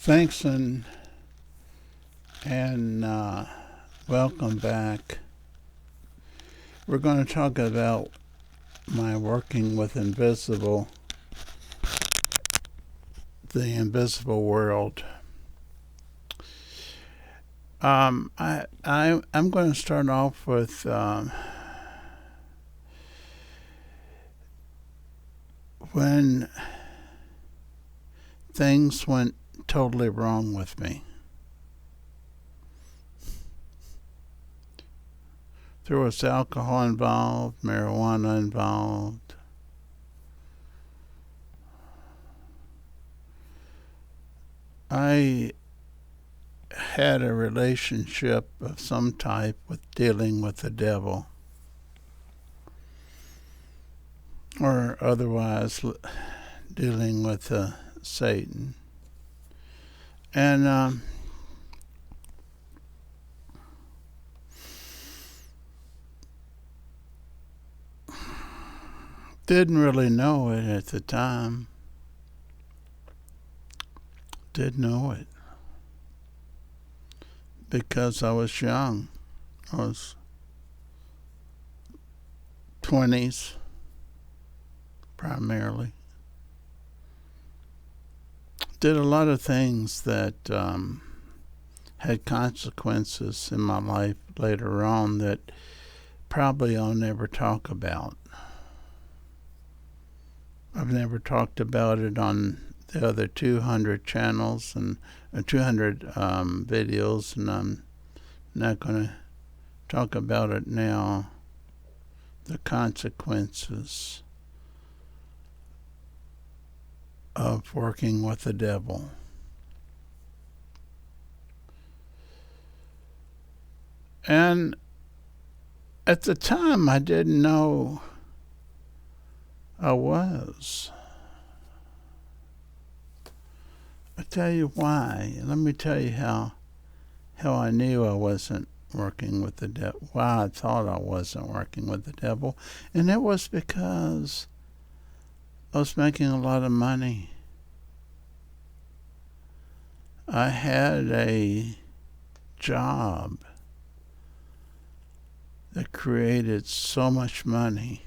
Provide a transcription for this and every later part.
Thanks and welcome back. We're going to talk about my working with the invisible world. I'm going to start off with when things went totally wrong with me. There was alcohol involved, marijuana involved. I had a relationship of some type with dealing with the devil, or otherwise dealing with Satan. And didn't really know it at the time. Didn't know it because I was young. I was 20s primarily. Did a lot of things that had consequences in my life later on that probably I'll never talk about. I've never talked about it on the other 200 channels and 200 videos, and I'm not going to talk about it now. The consequences of working with the devil. And at the time, I didn't know I was. I'll tell you why. Let me tell you how I knew I wasn't working with the devil, why I thought I wasn't working with the devil. And it was because I was making a lot of money. I had a job that created so much money.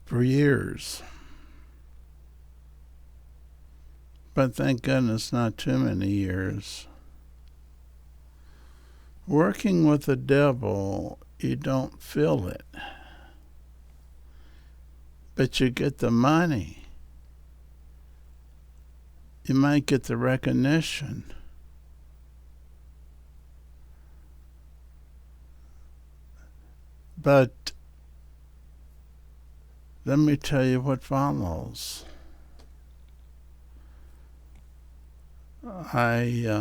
For years. But thank goodness not too many years. Working with the devil, you don't feel it. But you get the money. You might get the recognition. But let me tell you what follows. I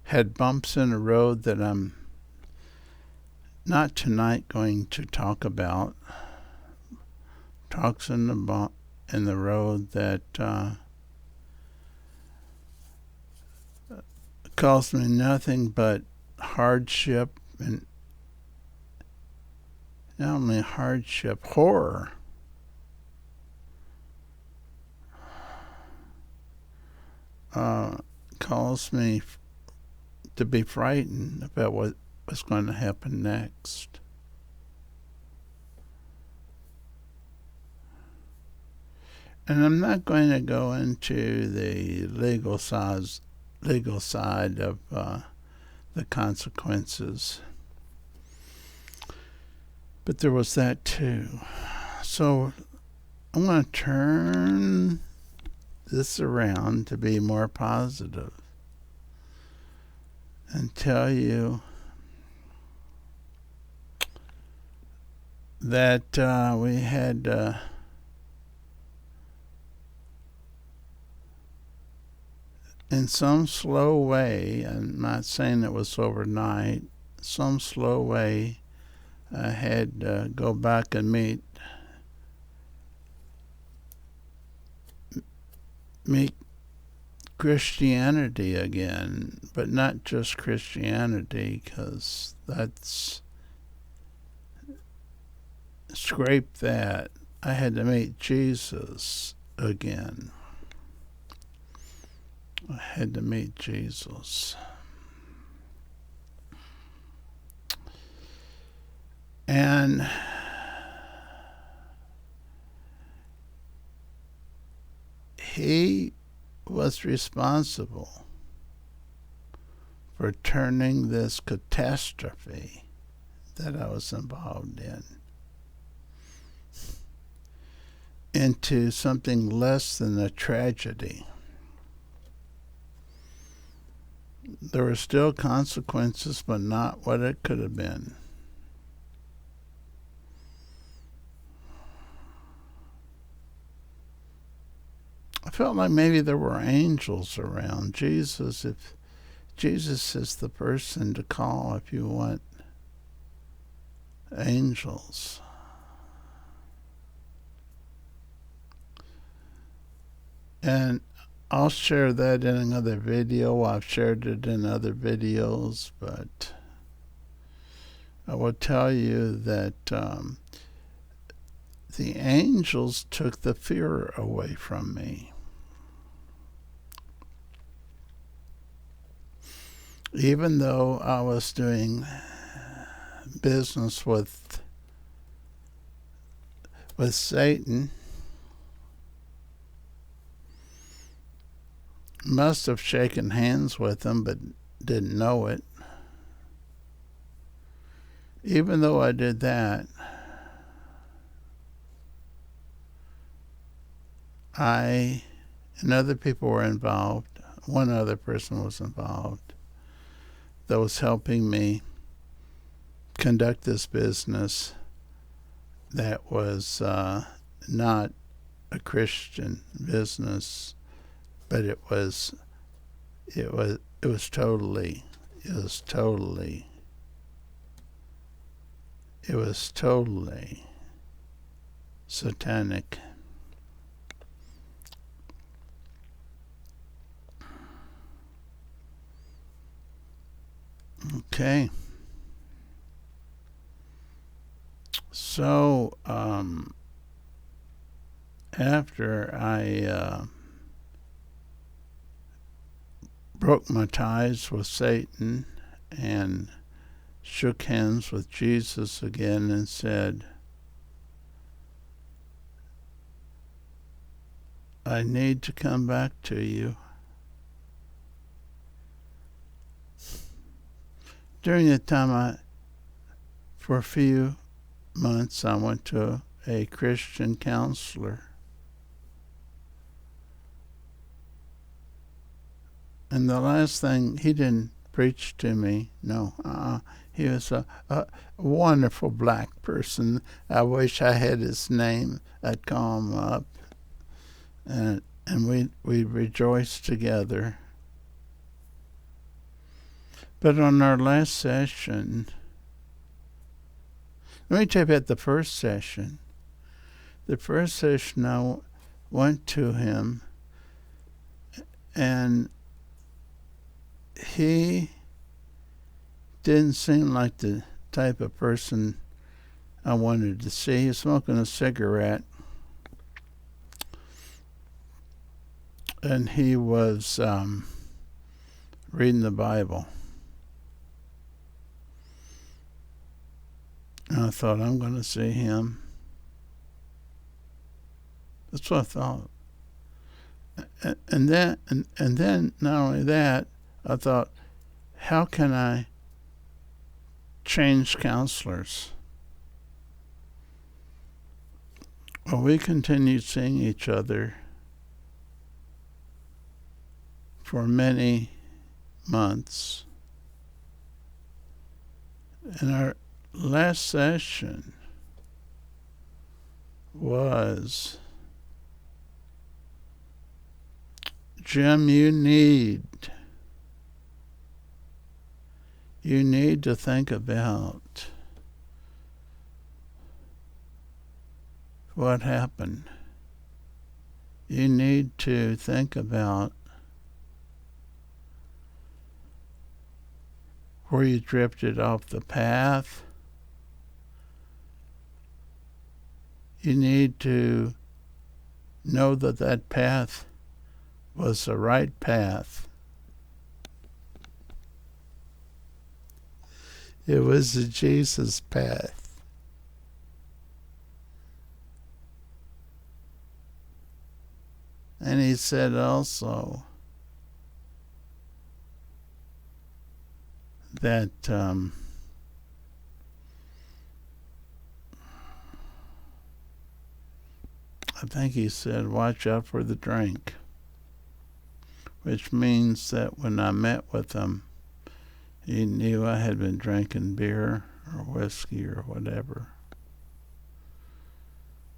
had bumps in the road that I'm not tonight going to talk about. Talks in the road that caused me nothing but hardship, and not only hardship, horror. Caused me to be frightened about what was going to happen next. And I'm not going to go into the legal side of the consequences. But there was that too. So I'm going to turn this around to be more positive and tell you that we had in some slow way, I'm not saying it was overnight, some slow way, I had to go back and meet Christianity again, but not just Christianity, because that's scrape that, I had to meet Jesus again. I had to meet Jesus. And he was responsible for turning this catastrophe that I was involved in into something less than a tragedy. There were still consequences, but not what it could have been. I felt like maybe there were angels around. Jesus is the person to call if you want angels. And I'll share that in another video. I've shared it in other videos, but I will tell you that the angels took the fear away from me. Even though I was doing business with Satan, must have shaken hands with him, but didn't know it. Even though I did that, I and other people were involved. One other person was involved that was helping me conduct this business that was not a Christian business, but it was totally satanic. Okay. So, after I broke my ties with Satan and shook hands with Jesus again and said, I need to come back to you. During the time for a few months, I went to a Christian counselor. And the last thing, he didn't preach to me. No, he was a wonderful black person. I wish I had his name. I'd call him up. And we rejoiced together. But on our last session, let me tell you about the first session. The first session I went to him, and he didn't seem like the type of person I wanted to see. He was smoking a cigarette, and he was reading the Bible. And I thought, I'm going to see him. That's what I thought. And then not only that, I thought, how can I change counselors? Well, we continued seeing each other for many months. And our last session was, Jim, you need to think about what happened. You need to think about where you drifted off the path, You need to know that that path was the right path. It was the Jesus path. And he said also that I think he said, watch out for the drink, which means that when I met with him, he knew I had been drinking beer or whiskey or whatever.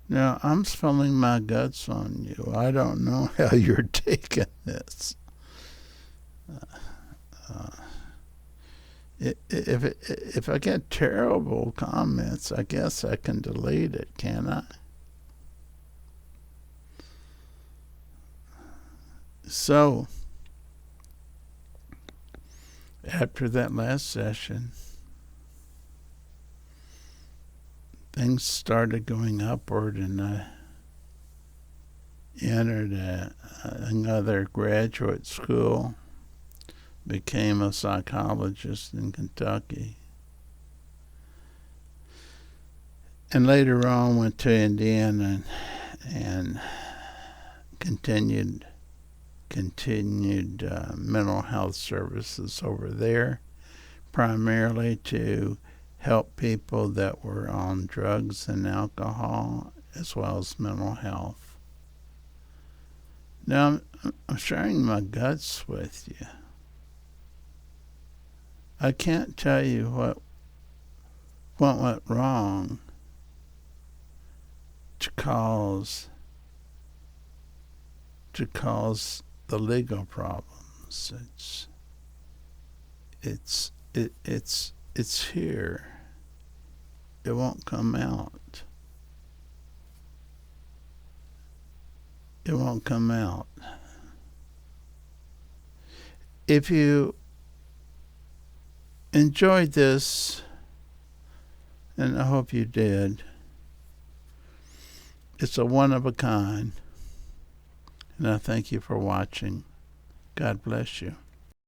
Now, I'm spilling my guts on you. I don't know how you're taking this. If I get terrible comments, I guess I can delete it, can I? So, after that last session, things started going upward, and I entered another graduate school, became a psychologist in Kentucky, and later on went to Indiana and continued mental health services over there, primarily to help people that were on drugs and alcohol, as well as mental health. Now, I'm sharing my guts with you. I can't tell you what went wrong to cause the legal problems. It's here. It won't come out. It won't come out. If you enjoyed this, and I hope you did, it's a one of a kind. And I thank you for watching. God bless you.